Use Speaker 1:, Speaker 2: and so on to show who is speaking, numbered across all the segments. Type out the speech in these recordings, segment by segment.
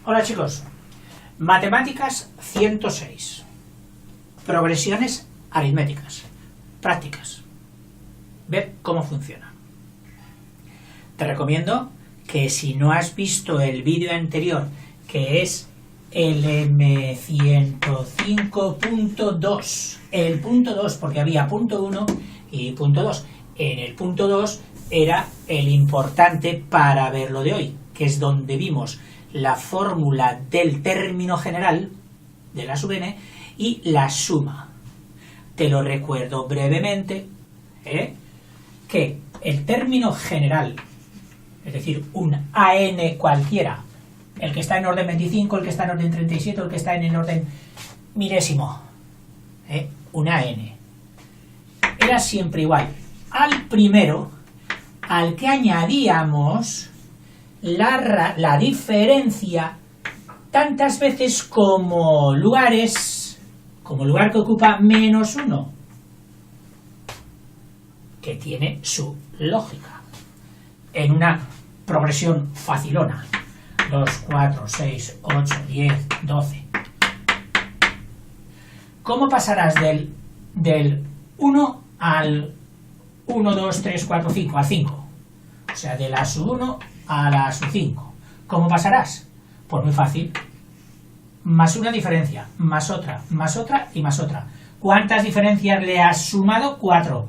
Speaker 1: Hola chicos, matemáticas 106, progresiones aritméticas, prácticas, ver cómo funciona. Te recomiendo que si no has visto el vídeo anterior, que es el M105.2, el punto 2, porque había punto 1 y punto 2, en el punto 2 era el importante para ver lo de hoy, que es donde vimos la fórmula del término general de la sub n y la suma. Te lo recuerdo brevemente, que el término general, es decir, un AN cualquiera, el que está en orden 25, el que está en orden 37, el que está en el orden milésimo, un AN, era siempre igual al primero, al que añadíamos la diferencia tantas veces como lugar que ocupa menos 1, que tiene su lógica en una progresión facilona: 2, 4, 6, 8, 10, 12. ¿Cómo pasarás del 1 al 1, 2, 3, 4, 5, al 5? O sea, de la sub 1 a la sub 5. ¿Cómo pasarás? Pues muy fácil. Más una diferencia, más otra y más otra. ¿Cuántas diferencias le has sumado? 4.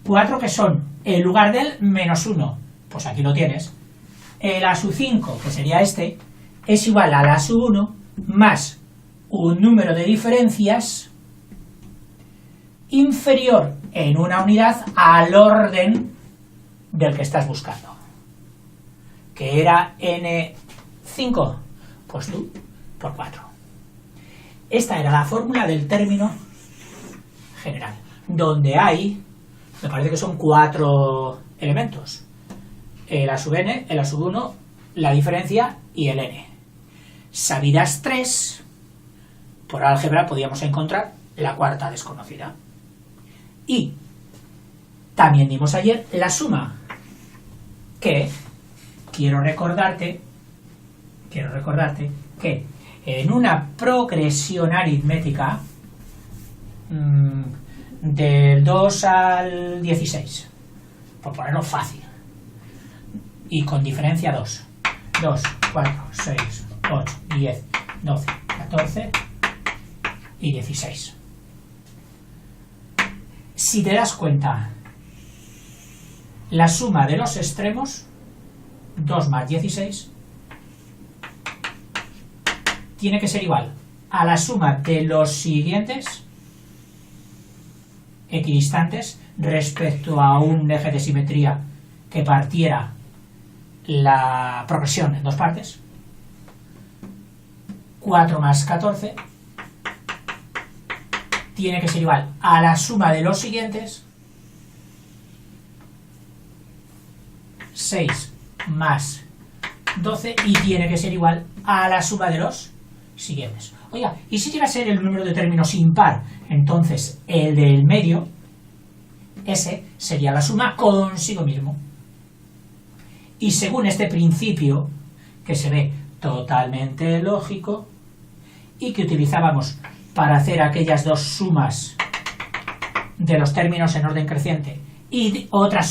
Speaker 1: 4 que son en lugar del menos 1. Pues aquí lo tienes. La sub 5, que sería este, es igual a la sub 1 más un número de diferencias inferior en una unidad al orden del que estás buscando, que era n5, pues tú por 4. Esta era la fórmula del término general, donde hay, me parece que son 4 elementos: la sub n, la sub 1, la diferencia y el n. Sabidas 3, por álgebra podíamos encontrar la cuarta desconocida. Y también dimos ayer la suma, que quiero recordarte que en una progresión aritmética del 2 al 16, por ponerlo fácil, y con diferencia 2, 4, 6, 8, 10, 12, 14 y 16. Si te das cuenta, la suma de los extremos, 2 más 16, tiene que ser igual a la suma de los siguientes equidistantes respecto a un eje de simetría que partiera la progresión en dos partes. 4 más 14 tiene que ser igual a la suma de los siguientes. 6 más 12 y tiene que ser igual a la suma de los siguientes. Oiga, ¿y si llega a ser el número de términos impar? Entonces el del medio, ese sería la suma consigo mismo. Y según este principio, que se ve totalmente lógico y que utilizábamos para hacer aquellas dos sumas de los términos en orden creciente y otra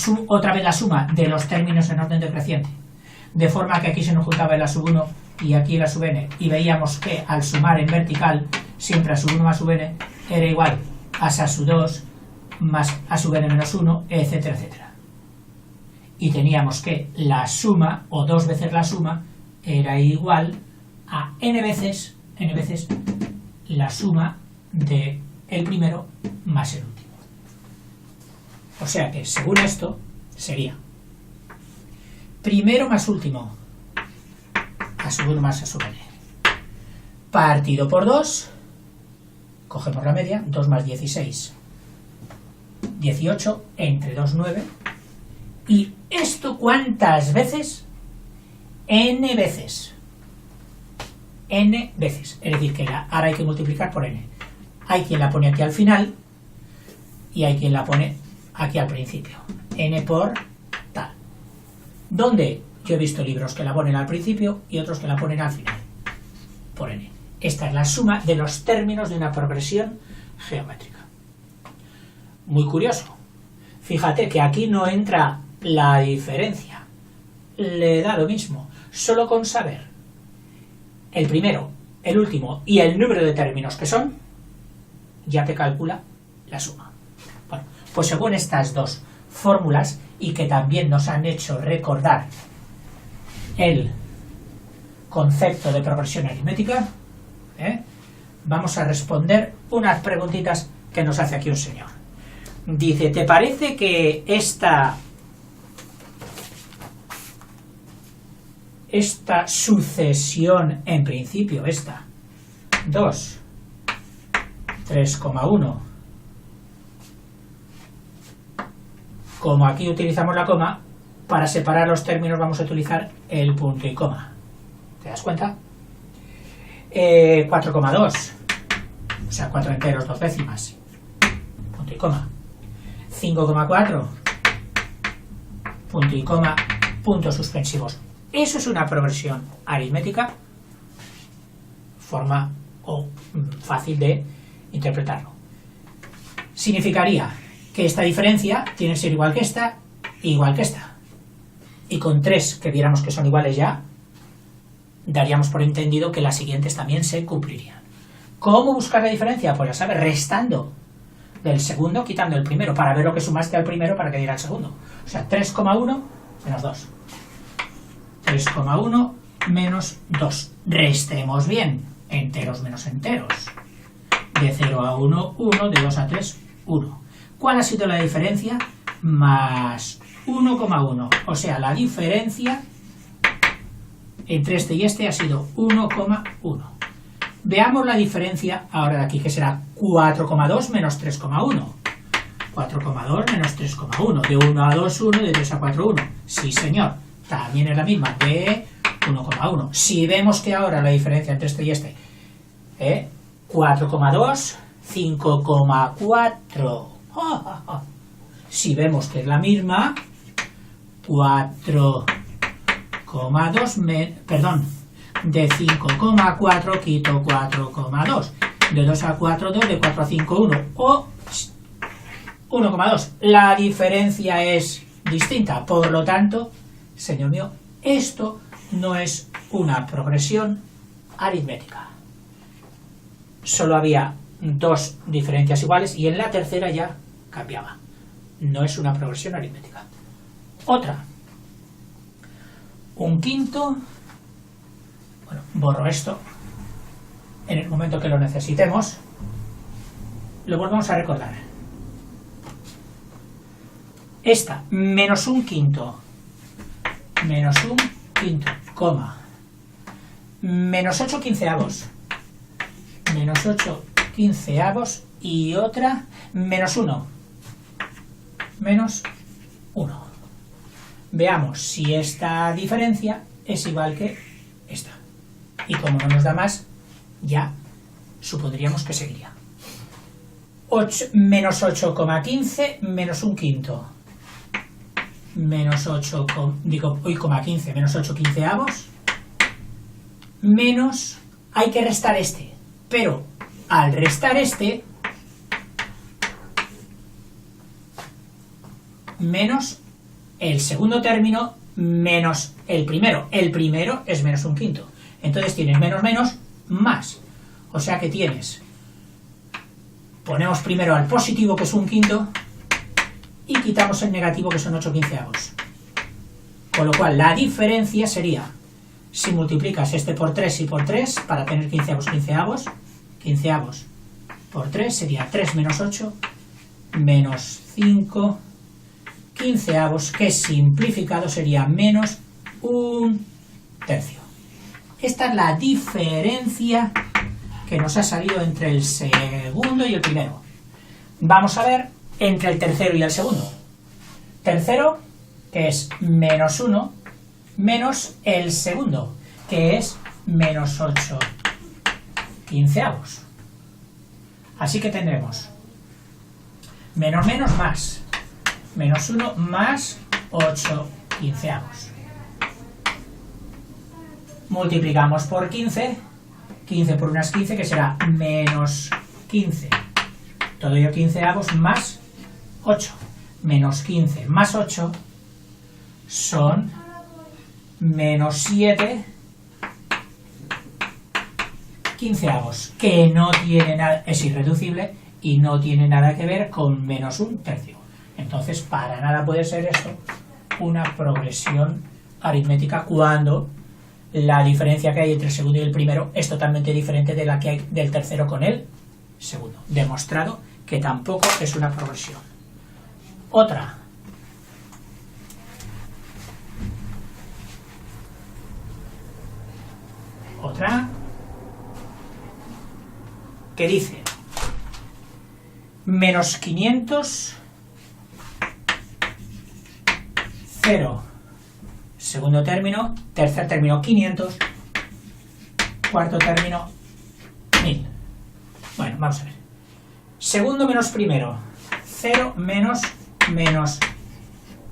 Speaker 1: vez la suma de los términos en orden decreciente, de forma que aquí se nos juntaba la sub 1 y aquí la sub n, y veíamos que al sumar en vertical siempre a sub 1 más sub n era igual a sub 2 más a sub n menos 1, etcétera, etcétera. Y teníamos que la suma, o 2 veces la suma, era igual a n veces la suma de el primero más el último. O sea que, según esto, sería primero más último, a sub 1 más a sub n, partido por 2, cogemos la media, 2 más 16, 18, entre 2, 9, y esto ¿cuántas veces? N veces. N veces, es decir, que ahora hay que multiplicar por n. Hay quien la pone aquí al final y hay quien la pone aquí al principio. N por tal. ¿Dónde? Yo he visto libros que la ponen al principio y otros que la ponen al final. por n. Esta es la suma de los términos de una progresión geométrica. Muy curioso. Fíjate que aquí no entra la diferencia. Le da lo mismo. Solo con saber el primero, el último y el número de términos que son, ya te calcula la suma. Bueno, pues según estas dos fórmulas, y que también nos han hecho recordar el concepto de progresión aritmética, vamos a responder unas preguntitas que nos hace aquí un señor. Dice, ¿te parece que esta sucesión, en principio, esta 2, 3,1, como aquí utilizamos la coma, para separar los términos vamos a utilizar el punto y coma? ¿Te das cuenta? 4,2, o sea, 4 enteros, 2 décimas, punto y coma. 5,4, punto y coma, puntos suspensivos. Eso es una progresión aritmética, forma fácil de interpretarlo. Significaría que esta diferencia tiene que ser igual que esta, igual que esta. Y con 3 que viéramos que son iguales ya, daríamos por entendido que las siguientes también se cumplirían. ¿Cómo buscar la diferencia? Pues ya sabes, restando del segundo, quitando el primero, para ver lo que sumaste al primero para que diera el segundo. O sea, 3,1 menos 2. 3,1 menos 2. Restemos bien. Enteros menos enteros. De 0 a 1, 1. De 2 a 3, 1. ¿Cuál ha sido la diferencia? Más 1,1. O sea, la diferencia entre este y este ha sido 1,1. Veamos la diferencia ahora de aquí, que será 4,2 menos 3,1. 4,2 menos 3,1. De 1 a 2, 1. De 3 a 4, 1. Sí, señor. También es la misma, de 1,1. Si vemos que ahora la diferencia entre este y este, 4,2, 5,4. Si vemos que es la misma, 4,2, perdón, de 5,4 quito 4,2. De 2 a 4, 2. De 4 a 5, 1. O 1,2. La diferencia es distinta. Por lo tanto, señor mío, esto no es una progresión aritmética. Solo había dos diferencias iguales y en la tercera ya cambiaba. No es una progresión aritmética. Otra. Un quinto. Bueno, borro esto. En el momento que lo necesitemos, lo volvemos a recordar. Esta, menos un quinto, coma, menos 8 quinceavos, menos 8 quinceavos y otra, menos 1, menos 1. Veamos si esta diferencia es igual que esta. Y como no nos da más, ya supondríamos que seguiría. Menos 8,15 menos un quinto. Menos 8, menos 8 quinceavos. Menos, hay que restar este. Pero al restar este, menos el segundo término menos el primero. El primero es menos un quinto. Entonces tienes menos menos más. O sea que tienes, ponemos primero al positivo, que es un quinto, y quitamos el negativo, que son 8 quinceavos. Con lo cual la diferencia sería, si multiplicas este por 3 y por 3, para tener quinceavos, quinceavos por 3 sería 3 menos 8, menos 5 quinceavos, que simplificado sería menos un tercio. Esta es la diferencia que nos ha salido entre el segundo y el primero. Vamos a ver entre el tercero y el segundo. Tercero, que es menos 1, menos el segundo, que es menos 8 quinceavos. Así que tendremos menos menos más, menos 1 más 8 quinceavos. Multiplicamos por 15 15 por 1 es 15, que será menos 15. Todo ello 15avos más 8. Menos 15 más 8 son menos 7 quinceavos, que no tiene nada, es irreducible y no tiene nada que ver con menos 1/3. Entonces, para nada puede ser esto una progresión aritmética cuando la diferencia que hay entre el segundo y el primero es totalmente diferente de la que hay del tercero con el segundo. Demostrado que tampoco es una progresión. Otra. Que dice menos 500, 0, segundo término, tercer término 500, cuarto término 1000. Bueno, vamos a ver. Segundo menos primero, 0 menos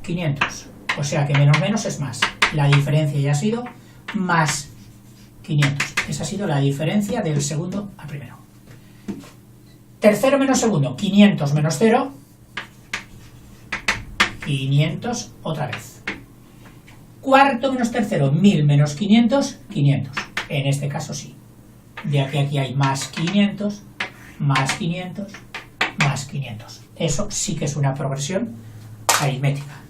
Speaker 1: 500. O sea que menos menos es más. La diferencia ya ha sido más 500. Esa ha sido la diferencia del segundo al primero. Tercero menos segundo, 500 menos 0, 500 otra vez. Cuarto menos tercero, 1000 menos 500, 500. En este caso sí. De aquí a aquí hay más 500, más 500, más 500. Eso sí que es una progresión aritmética.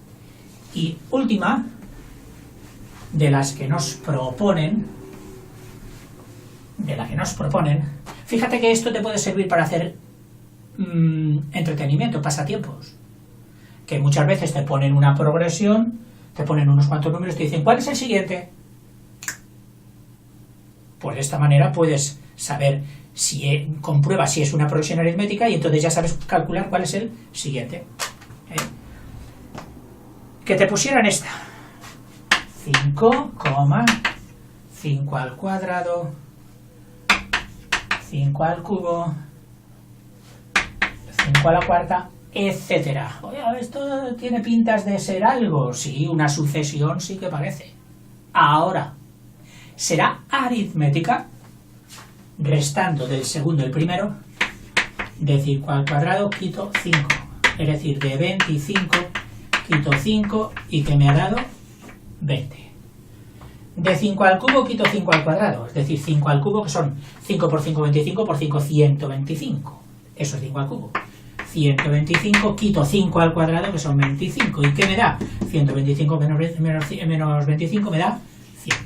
Speaker 1: Y última, de las que nos proponen, fíjate que esto te puede servir para hacer entretenimiento, pasatiempos, que muchas veces te ponen una progresión, te ponen unos cuantos números y te dicen ¿cuál es el siguiente? Pues de esta manera puedes saber, comprueba si es una progresión aritmética y entonces ya sabes calcular cuál es el siguiente. Que te pusieran esta 5, 5 al cuadrado, 5 al cubo, 5 a la cuarta, etcétera. Oye, esto tiene pintas de ser algo. Sí, una sucesión sí que parece. Ahora, será aritmética restando del segundo el primero, de 5 al cuadrado quito 5. Es decir, de 25 quito 5 y que me ha dado 20. De 5 al cubo quito 5 al cuadrado, es decir, 5 al cubo, que son 5 por 5, 25, por 5, 125. Eso es 5 al cubo. 125, quito 5 al cuadrado, que son 25. ¿Y qué me da? 125 menos 25 me da 100.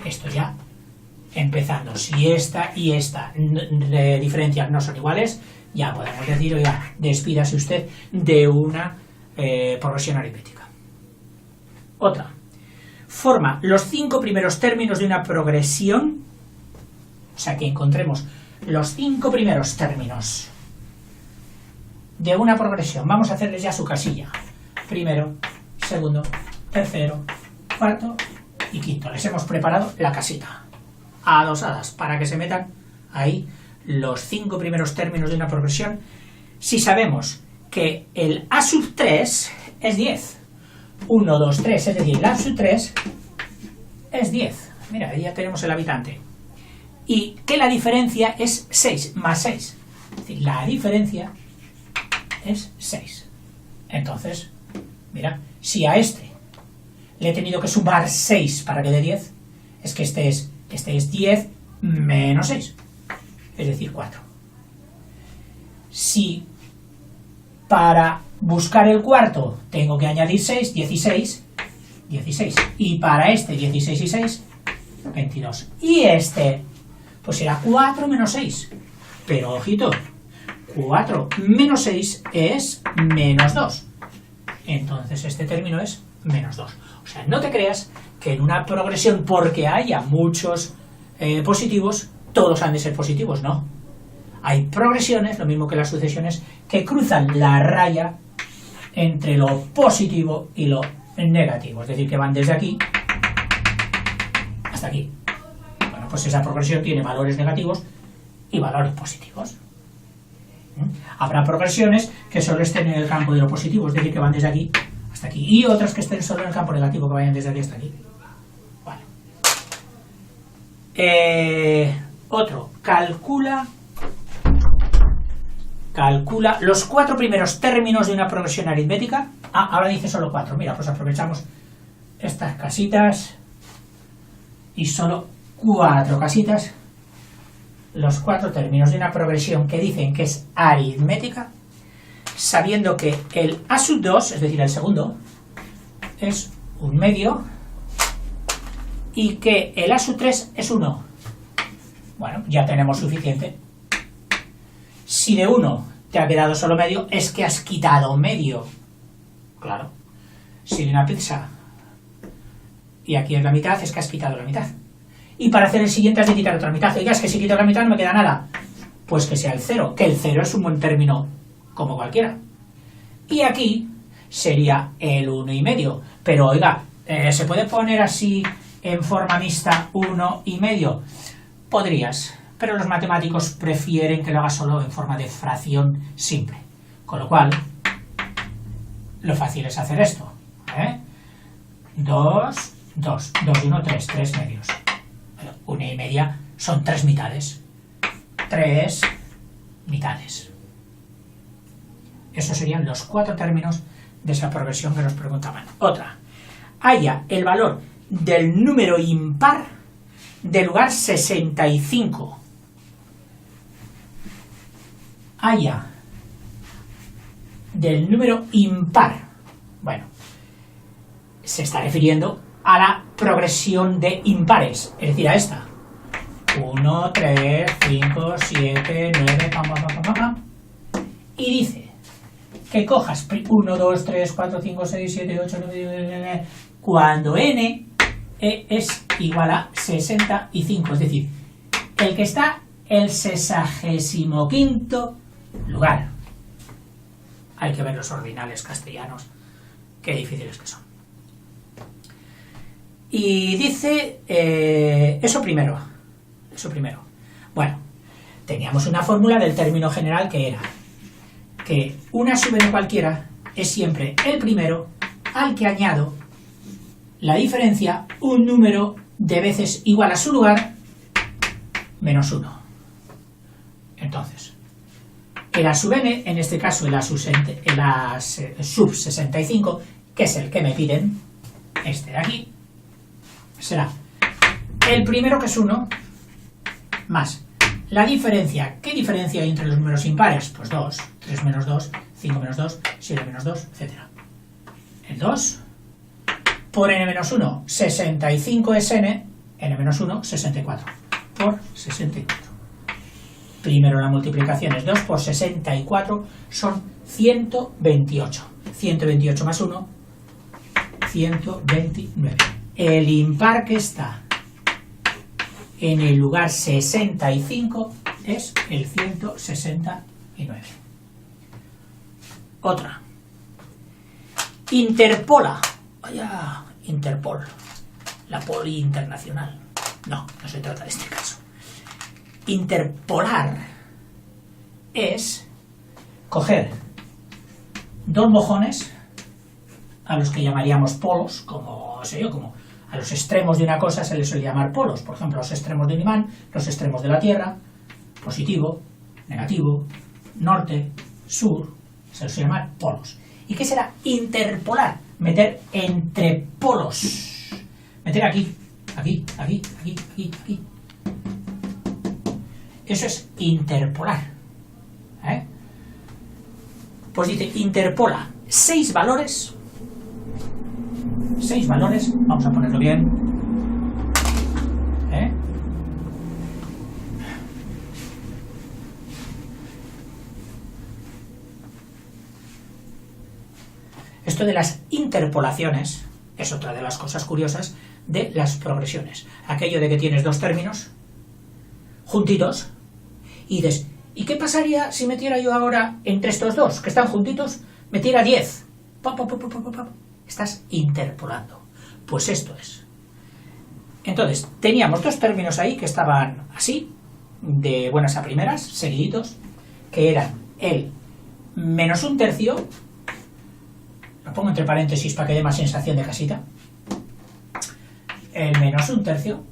Speaker 1: Esto ya empezando. Si esta y esta diferencias no son iguales, ya podemos decir, oiga, despídase usted de una progresión aritmética. Otra. Forma los 5 primeros términos de una progresión, o sea que encontremos los 5 primeros términos de una progresión. Vamos a hacerles ya su casilla. Primero, segundo, tercero, cuarto y quinto. Les hemos preparado la casita adosadas para que se metan ahí los 5 primeros términos de una progresión. Si sabemos que el A sub 3 es 10. 1, 2, 3, es decir, la A sub 3 es 10. Mira, ahí ya tenemos el habitante. Y que la diferencia es 6 más 6. Es decir, la diferencia es 6. Entonces, mira, si a este le he tenido que sumar 6 para que dé 10, es que este es 10 menos 6, es decir, 4. Si para buscar el cuarto tengo que añadir 6, 16, y para este 16 y 6, 22. Y este, pues será 4 menos 6. Pero, ojito, 4 menos 6 es menos 2. Entonces este término es menos 2. O sea, no te creas que en una progresión, porque haya muchos positivos, todos han de ser positivos, no. Hay progresiones, lo mismo que las sucesiones, que cruzan la raya entre lo positivo y lo negativo. Es decir, que van desde aquí hasta aquí. Bueno, pues esa progresión tiene valores negativos y valores positivos. Habrá progresiones que solo estén en el campo de lo positivo, es decir, que van desde aquí hasta aquí, y otras que estén solo en el campo negativo, que vayan desde aquí hasta aquí. Vale. Otro, calcula los 4 primeros términos de una progresión aritmética. Ah, ahora dice solo 4. Mira, pues aprovechamos estas casitas y solo 4 casitas. Los 4 términos de una progresión que dicen que es aritmética, sabiendo que el a sub 2, es decir, el segundo, es un medio y que el a sub 3 es 1. Bueno, ya tenemos suficiente. Si de 1 te ha quedado solo medio, es que has quitado medio. Claro. Si de una pizza y aquí es la mitad, es que has quitado la mitad. Y para hacer el siguiente has de quitar otra mitad. Oiga, es que si quito la mitad no me queda nada. Pues que sea el 0, que el 0 es un buen término como cualquiera. Y aquí sería el 1,5. Pero oiga, ¿se puede poner así en forma mixta 1,5? Podrías, pero los matemáticos prefieren que lo hagas solo en forma de fracción simple. Con lo cual, lo fácil es hacer esto. 2, 2, 2 y 1, 3, 3 medios. 1,5 son 3 mitades. 3 mitades. Esos serían los 4 términos de esa progresión que nos preguntaban. Otra. Halla el valor del número impar del lugar 65. Halla del número impar. Bueno, se está refiriendo a la progresión de impares, es decir, a esta. 1, 3, 5, 7, 9, pam, pam, pam, pam, pam. Y dice que cojas 1, 2, 3, 4, 5, 6, 7, 8, 9, 10, 9, cuando n es igual a 65, es decir, el que está el 65º lugar. Hay que ver los ordinales castellanos, qué difíciles que son. Y dice eso primero. Bueno, teníamos una fórmula del término general que era que una sub n cualquiera es siempre el primero al que añado la diferencia un número de veces igual a su lugar menos 1. Entonces, el a sub n, en este caso el a sub 65, que es el que me piden, este de aquí, será el primero, que es 1, más la diferencia. ¿Qué diferencia hay entre los números impares? Pues 2, 3 menos 2, 5 menos 2, 7 menos 2, etc. El 2 por n menos 1, 65 es n menos 1, 64, por 64. Primero la multiplicación es 2 por 64, son 128. 128 más 1, 129. El impar que está en el lugar 65 es el 169. Otra. Interpola. Vaya, Interpol. La poli internacional. No se trata de este caso. Interpolar es coger dos mojones, a los que llamaríamos polos, como a los extremos de una cosa se les suele llamar polos. Por ejemplo, los extremos de un imán, los extremos de la Tierra, positivo, negativo, norte, sur, se les suele llamar polos. ¿Y qué será interpolar? Meter entre polos. Meter aquí, aquí, aquí, aquí, aquí, aquí. Eso es interpolar. Pues dice, interpola 6 valores. 6 valores, vamos a ponerlo bien. Esto de las interpolaciones es otra de las cosas curiosas de las progresiones. Aquello de que tienes dos términos juntitos y dices, ¿y qué pasaría si metiera yo ahora entre estos dos que están juntitos, metiera 10? Estás interpolando. Pues esto es. Entonces, teníamos dos términos ahí que estaban así, de buenas a primeras, seguiditos, que eran el menos un tercio, lo pongo entre paréntesis para que dé más sensación de casita, el menos un tercio,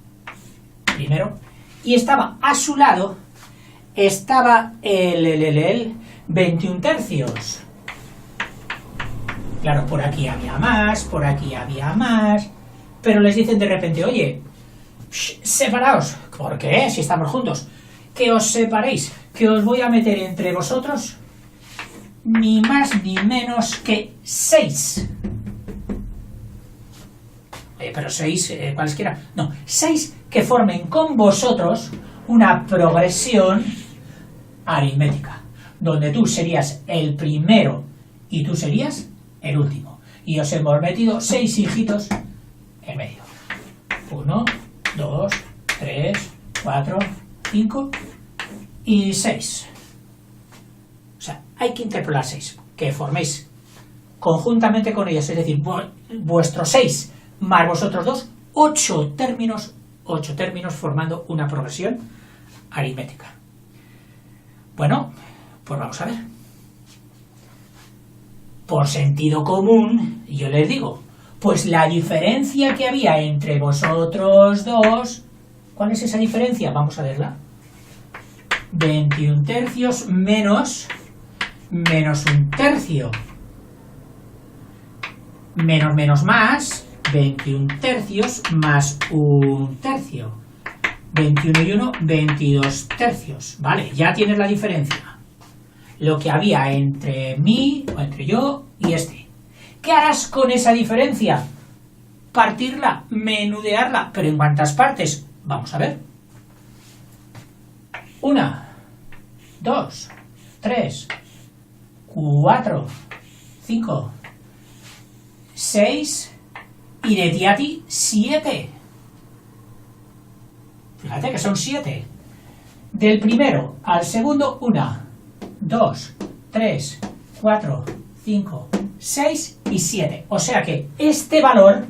Speaker 1: primero, y estaba a su lado, estaba el 21 tercios. Claro, por aquí había más, pero les dicen de repente, oye, separaos. ¿Por qué? Si estamos juntos. Que os separéis, que os voy a meter entre vosotros ni más ni menos que 6. Pero 6, cualesquiera. No, 6 que formen con vosotros una progresión aritmética, donde tú serías el primero y tú serías el último. Y os hemos metido 6 hijitos en medio. 1, 2, 3, 4, 5 y 6. O sea, hay que interpolar 6, que forméis conjuntamente con ellos, es decir, vuestros 6 más vosotros 2, 8 términos formando una progresión aritmética. Bueno, pues vamos a ver. Por sentido común, yo les digo, pues la diferencia que había entre vosotros dos, ¿cuál es esa diferencia? Vamos a verla. 21 tercios menos 1 tercio. Menos más, 21 tercios más 1 tercio. 21 y 1, 22 tercios. Vale, ya tienes la diferencia. Lo que había entre mí, o entre yo y este. ¿Qué harás con esa diferencia? Partirla, menudearla. ¿Pero en cuántas partes? Vamos a ver. 1, 2, 3, 4, 5, 6 y de ti a ti 7. Fíjate que son 7. Del primero al segundo, 1, 2, 3, 4, 5, 6 y 7. O sea que este valor,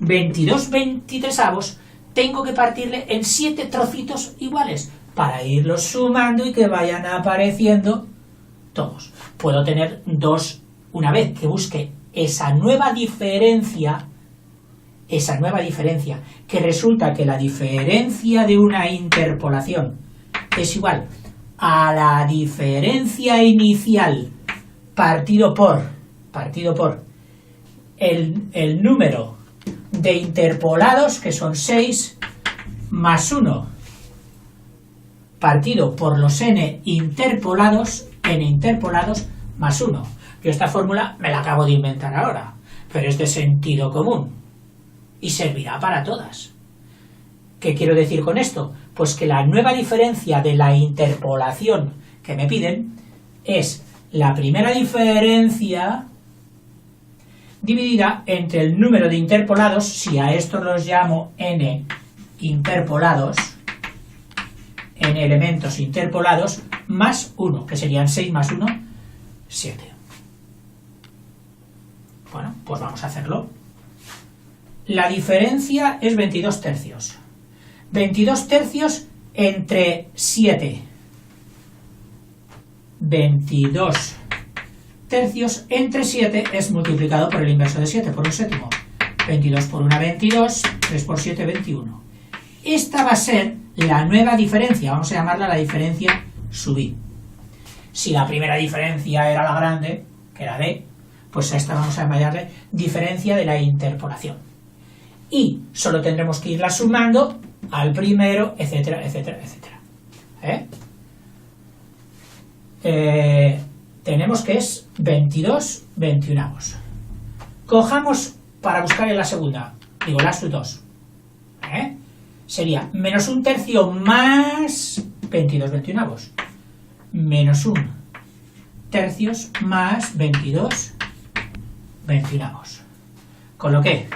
Speaker 1: 22/23, tengo que partirle en 7 trocitos iguales para irlos sumando y que vayan apareciendo todos. Puedo tener 2 una vez que busque esa nueva diferencia, que resulta que la diferencia de una interpolación es igual a la diferencia inicial partido por el número de interpolados, que son 6, más 1, partido por los n interpolados, más 1. Yo esta fórmula me la acabo de inventar ahora, pero es de sentido común y servirá para todas. ¿Qué quiero decir con esto? Pues que la nueva diferencia de la interpolación que me piden es la primera diferencia dividida entre el número de interpolados, si a estos los llamo n interpolados, n elementos interpolados, más 1, que serían 6 más 1, 7. Bueno, pues vamos a hacerlo. La diferencia es 22 tercios. 22 tercios entre 7. 22 tercios entre 7 es multiplicado por el inverso de 7, por un séptimo. 22 por 1, 22, 3 por 7, 21. Esta va a ser la nueva diferencia, vamos a llamarla la diferencia sub i. Si la primera diferencia era la grande, que era d, pues a esta vamos a llamarle diferencia de la interpolación. Y solo tendremos que irla sumando al primero, etcétera, etcétera, etcétera. Tenemos que es 22/21. Cojamos para buscar en la segunda, digo la sub 2. Sería menos 1 tercio más 22/21. Menos 1 tercios más 22/21. Con lo que,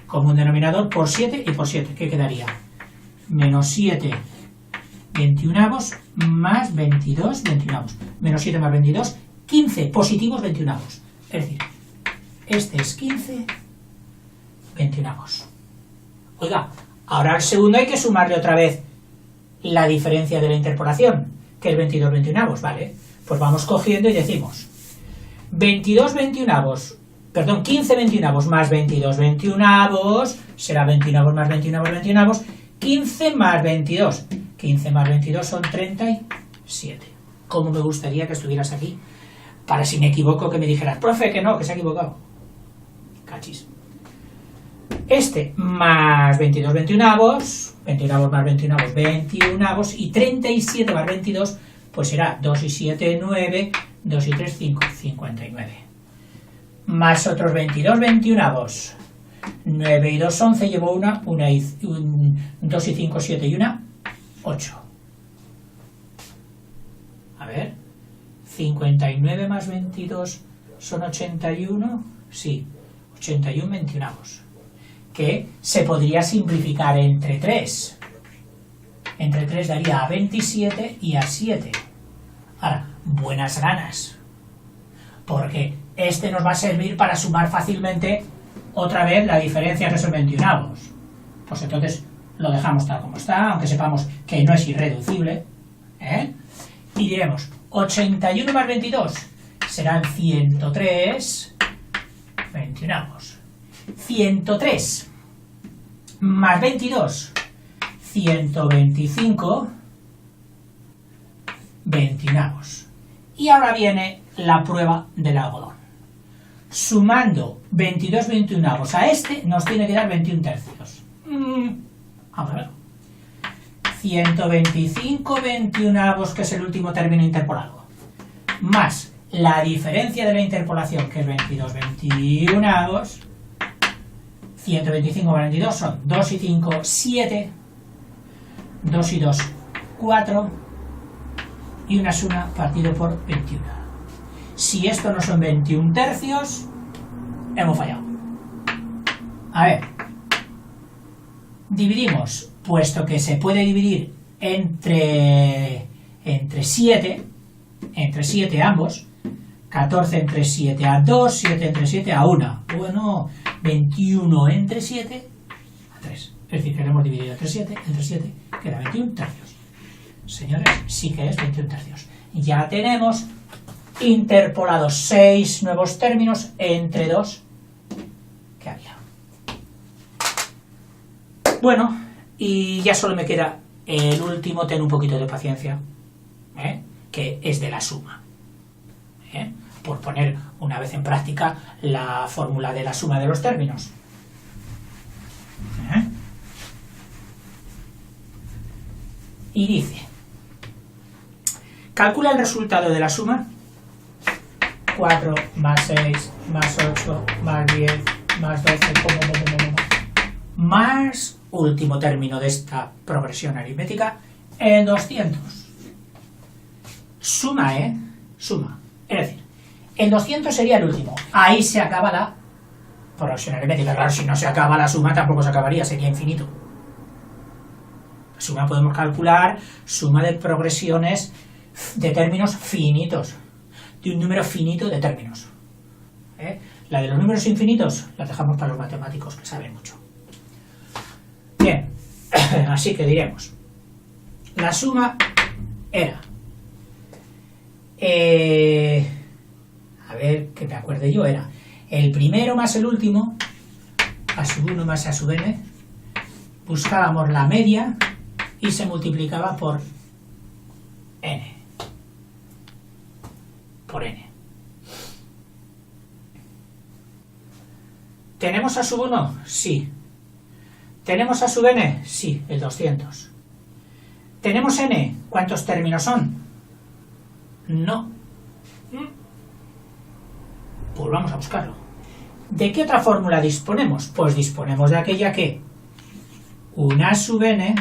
Speaker 1: como un denominador, por 7 y por 7, ¿qué quedaría? Menos 7/21 más 22/21. Menos 7 más 22, 15 positivos 21. Es decir, este es 15/21. Oiga, ahora al segundo hay que sumarle otra vez la diferencia de la interpolación, que es 22/21, ¿vale? Pues vamos cogiendo y decimos 15/21 más 22/21 será 21 más 21/21, 15 más 22. 15 más 22 son 37. Como me gustaría que estuvieras aquí, para si me equivoco que me dijeras, profe, que no, que se ha equivocado. Cachis. Este más 22 21avos, 21avos más 21avos, 21avos, y 37 más 22, pues será 2 y 7, 9, 2 y 3, 5, 59. Más otros 22 21avos, 9 y 2, 11, llevo una y 2 y 5, 7 y una, 8. A ver, 59 más 22 son 81, sí, 81 21avos, que se podría simplificar entre 3. Entre 3 daría a 27 y a 7. Ahora, buenas ganas, porque este nos va a servir para sumar fácilmente otra vez la diferencia que son 21avos. Pues entonces lo dejamos tal como está, aunque sepamos que no es irreducible, ¿eh? Y diremos, 81 más 22 serán 103 21avos. 103 más 22, 125 21avos. Y ahora viene la prueba del algodón. Sumando 22 21avos a este, nos tiene que dar 21 tercios. Vamos a ver. 125 21avos, que es el último término interpolado, más la diferencia de la interpolación, que es 22 21avos, 125 más 22 son 2 y 5, 7, 2 y 2, 4, y una suma partido por 21. Si esto no son 21 tercios, hemos fallado. A ver, dividimos, puesto que se puede dividir entre 7 ambos, 14 entre 7 a 2, 7 entre 7 a 1. Bueno, 21 entre 7 a 3. Es decir, que lo hemos dividido entre 7, queda 21 tercios. Señores, sí que es 21 tercios. Ya tenemos interpolados 6 nuevos términos entre 2 que había. Bueno, y ya solo me queda el último, ten un poquito de paciencia, que es de la suma. Por poner una vez en práctica la fórmula de la suma de los términos. Y dice, calcula el resultado de la suma 4 más 6 más 8 más 10 más 12 más último término de esta progresión aritmética en 200. Suma, suma. Es decir, el 200 sería el último. Ahí se acaba la progresión aritmética. Claro, si no se acaba la suma tampoco se acabaría, sería infinito. La suma podemos calcular suma de progresiones de términos finitos, de un número finito de términos. La de los números infinitos la dejamos para los matemáticos, que saben mucho. Bien, así que diremos, la suma era, a ver que me acuerde yo, era el primero más el último, a sub 1 más a sub n, buscábamos la media y se multiplicaba por n. Por n. ¿Tenemos a sub 1? Sí. ¿Tenemos a sub n? Sí, el 200. ¿Tenemos n? ¿Cuántos términos son? No. Pues vamos a buscarlo. ¿De qué otra fórmula disponemos? Pues disponemos de aquella que una sub n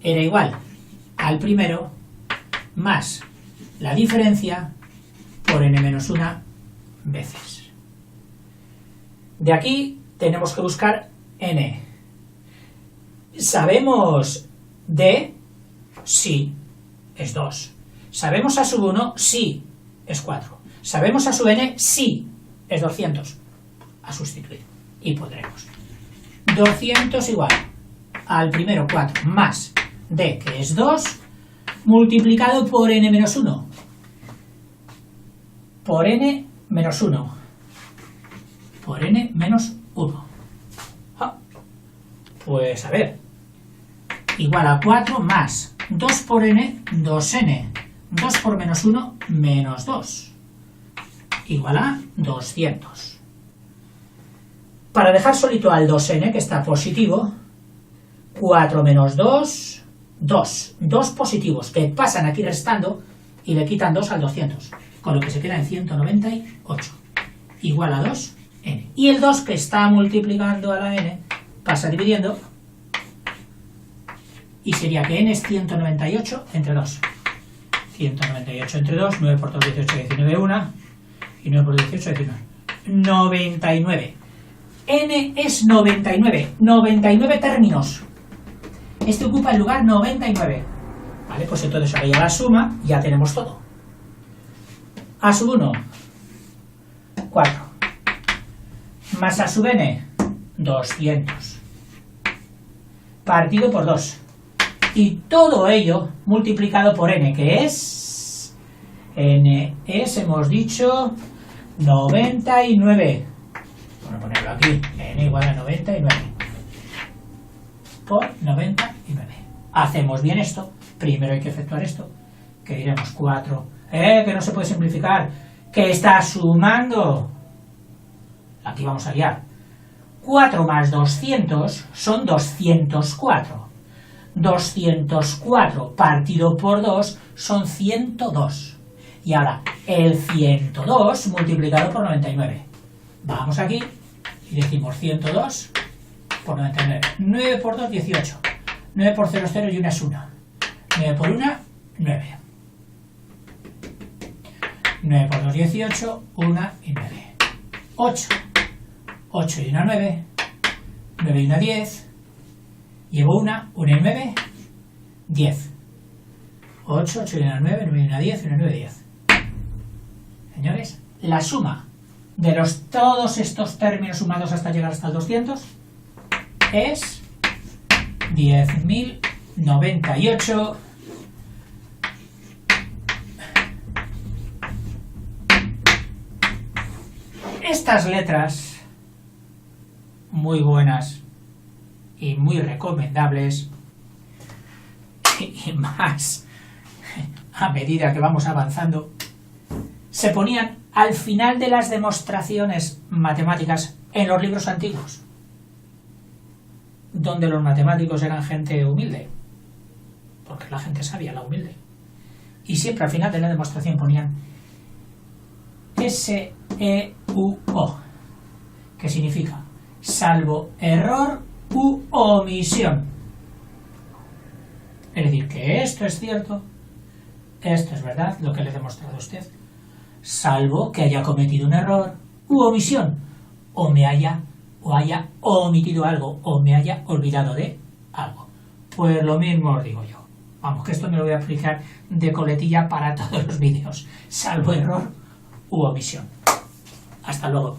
Speaker 1: era igual al primero más la diferencia por n menos 1 veces. De aquí tenemos que buscar n. ¿Sabemos d? Sí, es 2. ¿Sabemos a sub 1? Sí, es 4. ¿Sabemos a sub n? Sí, es 200. A sustituir. Y podremos. 200 igual al primero 4 más d, que es 2, multiplicado por n menos 1. Por n menos 1. Por n menos 1. Pues a ver, igual a 4 más 2 por n, 2n, 2 por menos 1, menos 2, igual a 200. Para dejar solito al 2n, que está positivo, 4 menos 2, 2. 2 positivos que pasan aquí restando y le quitan 2 al 200, con lo que se queda en 198, igual a 2n. Y el 2 que está multiplicando a la n pasa dividiendo y sería que n es 198 entre 2. 198 entre 2, 9 por 2, 18, 19, 1, y 9 por 18, 19. 99. N es 99. 99 términos. Este ocupa el lugar 99. Vale, pues entonces ahora ya la suma, ya tenemos todo. A sub 1, 4. Más a sub n, 200. Partido por 2. Y todo ello multiplicado por n, que es... n es, hemos dicho, 99. Vamos a ponerlo aquí. N igual a 99. Por 99. Hacemos bien esto. Primero hay que efectuar esto. Que diremos 4. Que no se puede simplificar. Que está sumando. Aquí vamos a liar. 4 más 200 son 204. 204 partido por 2 son 102. Y ahora, el 102 multiplicado por 99. Vamos aquí y decimos 102 por 99. 9 por 2, 18. 9 por 0 es 0 y 1 es 1. 9 por 1, 9. 9 por 2, 18. 1 y 9. 8. 8 y 1, 9. 9 y 1, 10. Llevo 1 y 9, 10. 8, 8 y 1, 9, 9 y 1, 10, 1, 9, 10. Señores, la suma de todos estos términos sumados hasta llegar hasta el 200 es 10.098. Estas letras, muy buenas y muy recomendables, y más a medida que vamos avanzando, se ponían al final de las demostraciones matemáticas en los libros antiguos, donde los matemáticos eran gente humilde, porque la gente sabia, la humilde, y siempre al final de la demostración ponían SEUO, que significa salvo error u omisión. Es decir, que esto es cierto, esto es verdad, lo que le he demostrado a usted, salvo que haya cometido un error u omisión, o haya omitido algo, o me haya olvidado de algo. Pues lo mismo os digo yo. Vamos, que esto me lo voy a aplicar de coletilla para todos los vídeos, salvo error u omisión. Hasta luego.